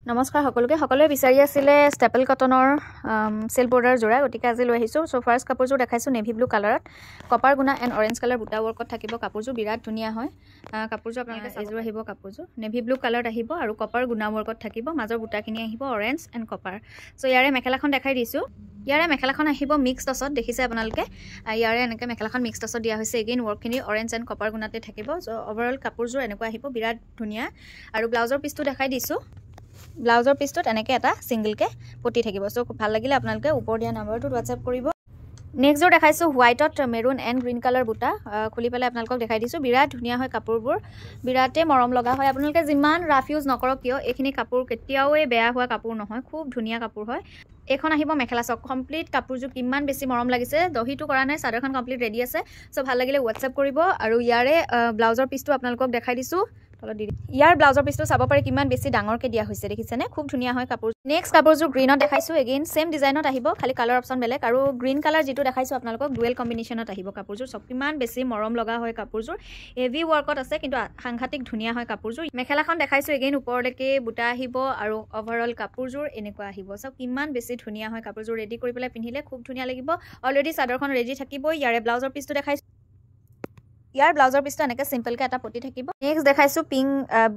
নমস্কাৰ সকলোৱে বিচাৰি আছিল ষ্টেপল কটনৰ সেল বৰ্ডাৰ জোৰা গতিকে আজি লৈ আহিছো সো ফাৰ্স্ট কাপোৰযোৰ দেখাইছো নেভি ব্লু কালাৰত কপাৰ গুণা এণ্ড অৰেঞ্জ কালাৰ বুটা ৱৰ্কত থাকিব কাপোৰযোৰ বিৰাট ধুনীয়া হয় কাপোৰযোৰ আপোনালোকে এযোৰ আহিব কাপোৰযোৰ নেভি ব্লু কালাৰত আহিব আৰু কপাৰ গুণা ৱৰ্কত থাকিব মাজৰ বুটাখিনি আহিব অৰেঞ্জ এণ্ড কপাৰ সো ইয়াৰে মেখেলাখন দেখাই দিছো ইয়াৰে মেখেলাখন আহিব মিক্স টছত দেখিছে আপোনালোকে ইয়াৰে এনেকৈ মেখেলাখন মিক্স টছত দিয়া হৈছে এগেইন ৱৰ্কখিনি অৰেঞ্জ এণ্ড কপাৰ গুণাতে থাকিব সো ওভাৰঅল কাপোৰযোৰ এনেকুৱা আহিব বিৰাট ধুনীয়া আৰু ব্লাউজৰ পিচটো দেখাই দিছো ব্লাউজৰ পিচটোত এনেকৈ এটা সিঙ্গলকে পটি থাকিব সো খুব ভাল লাগিলে আপোনালোকে ওপৰ দিয়া নম্বৰটো WhatsApp কৰিব নেক্সট জোৰ দেখাইছো হোৱাইটত মেৰুন এণ্ড গ্ৰীণ কালাৰ বুটা খুলি পেলাই আপোনালোকক দেখাই দিছো বিৰাট ধুনীয়া হয় কাপোৰবোৰ বিৰাটে মৰম লগা হয় আপোনালোকে যিমান ৰাফ ইউজ নকৰক কিয় এইখিনি কাপোৰ কেতিয়াও বেয়া হোৱা কাপোৰ নহয় খুব ধুনীয়া কাপোৰ হয় এখন আহিব মেখেলা চক কমপ্লিট কাপোৰযোৰ কিমান বেছি মৰম লাগিছে দহিটো কৰা নাই চাদৰখন কমপ্লিট ৰেডি আছে সো ভাল লাগিলে WhatsApp কৰিব আৰু ইয়াৰে ব্লাউজৰ পিচটো আপোনালোকক দেখাই দিছো ইয়াৰ ব্লাউজৰ পিচটো চাব পাৰি কিমান বেছি ডাঙৰকে দিয়া হৈছে দেখিছেনে খুব ধুনীয়া হয় কাপোৰ নেক্সট কাপোৰযোৰ গ্ৰীনত দেখাইছো এগেইন সেম ডিজাইনত আহিব খালি কালাৰ অপচন বেলেগ আৰু গ্ৰীণ কালাৰ যেটো দেখাইছো আপোনালোকক ডুৱেল কম্বিনেশনত আহিব কাপোৰযোৰ সব কিমান বেছি মৰম লগা হয় কাপোৰযোৰ হেভি ৱৰ্কত আছে কিন্তু সাংঘাতিক ধুনীয়া হয় কাপোৰযোৰ মেখেলাখন দেখাইছো এগেইন ওপৰলৈকে বুটা আহিব আৰু ওভাৰঅল কাপোৰযোৰ এনেকুৱা আহিব সব কিমান বেছি ধুনীয়া হয় কাপোৰযোৰ ৰেডি কৰি পেলাই পিন্ধিলে খুব ধুনীয়া লাগিব অলৰেডি চাদৰখন ৰেডি থাকিব ইয়াৰে ব্লাউজৰ পিচটো দেখাইছো ইয়াৰ ব্লাউজৰ পিচটো এনেকৈ সিম্পলকে এটা পটি থাকিব নেক্সট দেখাইছো পিংক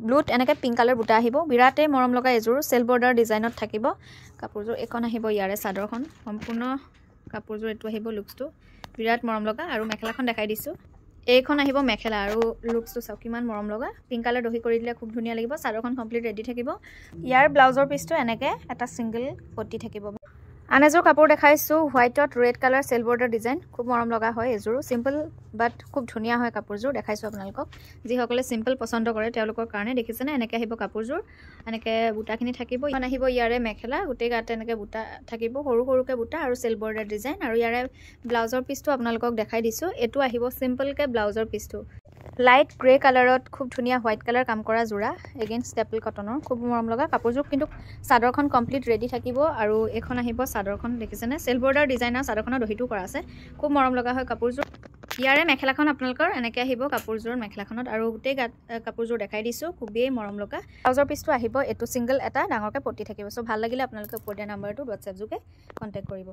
ব্লুত এনেকৈ পিংক কালাৰ বুটা আহিব বিৰাটে মৰম লগা এযোৰ সেল বৰ্ডাৰ ডিজাইনত থাকিব কাপোৰযোৰ এখন আহিব ইয়াৰে চাদৰখন সম্পূৰ্ণ কাপোৰযোৰ এটো আহিব লুকসটো বিৰাট মৰম লগা আৰু মেখেলাখন দেখাই দিছো এইখন আহিব মেখেলা আৰু লুকসটো চাও কিমান মৰম লগা পিংক কালাৰ দহি কৰি দিলে খুব ধুনীয়া লাগিব চাদৰখন কমপ্লিট ৰেডি থাকিব ইয়াৰ ব্লাউজৰ পিচটো এনেকৈ এটা সিঙ্গল পটি থাকিব আন এযোৰ কাপোৰ দেখাইছো হোৱাইটত ৰেড কালাৰ সেল বৰ্ডাৰ ডিজাইন খুব মৰম লগা হয় এযোৰ সিম্পল বাট খুব ধুনীয়া হয় কাপোৰযোৰ দেখাইছো আপোনালোকক যিসকলে সিম্পল পছন্দ কৰে তেওঁলোকৰ কাৰণে দেখিছেনে এনেকৈ আহিব কাপোৰযোৰ এনেকৈ বুটাখিনি থাকিব ইমান আহিব ইয়াৰে মেখেলা গোটেই গাতে এনেকৈ বুটা থাকিব সৰু সৰুকে বুটা আৰু সেল বৰ্ডাৰ ডিজাইন আৰু ইয়াৰে ব্লাউজৰ পিচটো আপোনালোকক দেখাই দিছো এটো আহিব সিম্পলকে ব্লাউজৰ পিচটো লাইট গ্ৰে কালাৰত খুব ধুনীয়া হোৱাইট কালাৰ কাম কৰা জোৰা এগেইন ষ্টেপল কটনৰ খুব মৰম লগা কাপোৰযোৰ কিন্তু চাদৰখন কমপ্লিট ৰেডি থাকিব আৰু এখন আহিব চাদৰখন দেখিছেনে সেল বৰ্ডাৰ ডিজাইনৰ চাদৰখনৰ দহিটো কৰা আছে খুব মৰম লগা হয় কাপোৰযোৰ ইয়াৰে মেখেলাখন আপোনালোকৰ এনেকৈ আহিব কাপোৰযোৰ মেখেলাখনত আৰু গোটেই কাপোৰযোৰ দেখাই দিছো খুবেই মৰম লগা ব্লাউজৰ পিচটো আহিব এটো সিঙ্গল এটা ডাঙৰকে পটি থাকিব সো ভাল লাগিলে আপোনালোকে ওপৰ দিয়া নম্বৰটো WhatsApp যোগে কন্টাক্ট কৰিব